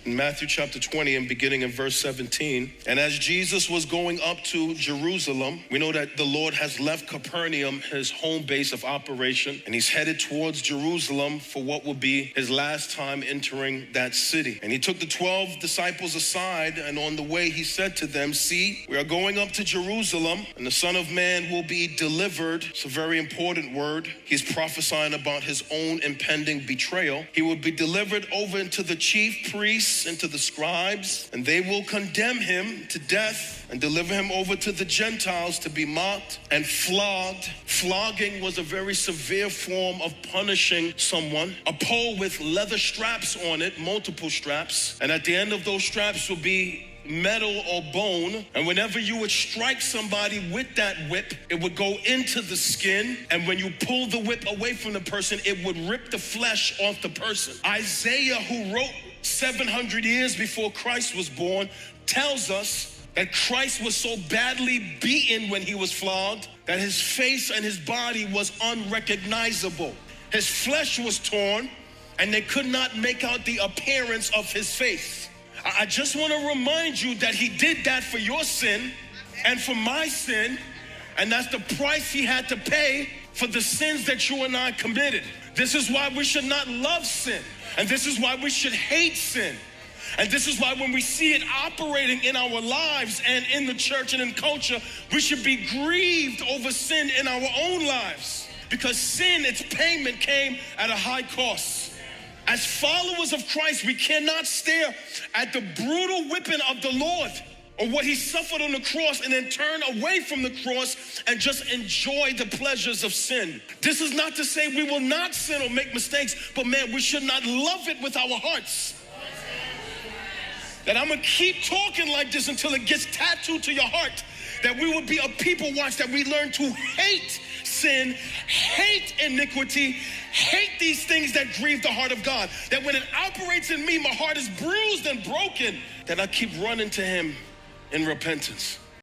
in Matthew chapter 20 and beginning in verse 17. And as Jesus was going up to Jerusalem, we know that the Lord has left Capernaum, his home base of operation, and he's headed towards Jerusalem for what will be his last time entering that city. And he took the 12 disciples aside, and on the way he said to them, "See, we are going up to Jerusalem, and the Son of Man will be delivered." It's a very important word. He's prophesying about his own impending betrayal. He will be delivered over into the chief priests and to the scribes, and they will condemn him to death and deliver him over to the Gentiles to be mocked and flogged. Flogging was a very severe form of punishing someone. A pole with leather straps on it, multiple straps, and at the end of those straps will be metal or bone, and whenever you would strike somebody with that whip, it would go into the skin, and when you pull the whip away from the person, it would rip the flesh off the person. Isaiah, who wrote 700 years before Christ was born, tells us that Christ was so badly beaten when he was flogged that his face and his body was unrecognizable. His flesh was torn, and they could not make out the appearance of his face. I just want to remind you that he did that for your sin and for my sin, and that's the price he had to pay for the sins that you and I committed. This is why we should not love sin, and this is why we should hate sin. And this is why when we see it operating in our lives and in the church and in culture, we should be grieved over sin in our own lives, because sin, its payment came at a high cost. As followers of Christ, we cannot stare at the brutal whipping of the Lord or what he suffered on the cross and then turn away from the cross and just enjoy the pleasures of sin. This is not to say we will not sin or make mistakes, but man, we should not love it with our hearts. That I'm gonna keep talking like this until it gets tattooed to your heart, that we would be a people watch, that we learn to hate sin, hate iniquity, hate these things that grieve the heart of God. That when it operates in me, my heart is bruised and broken, that I keep running to him in repentance.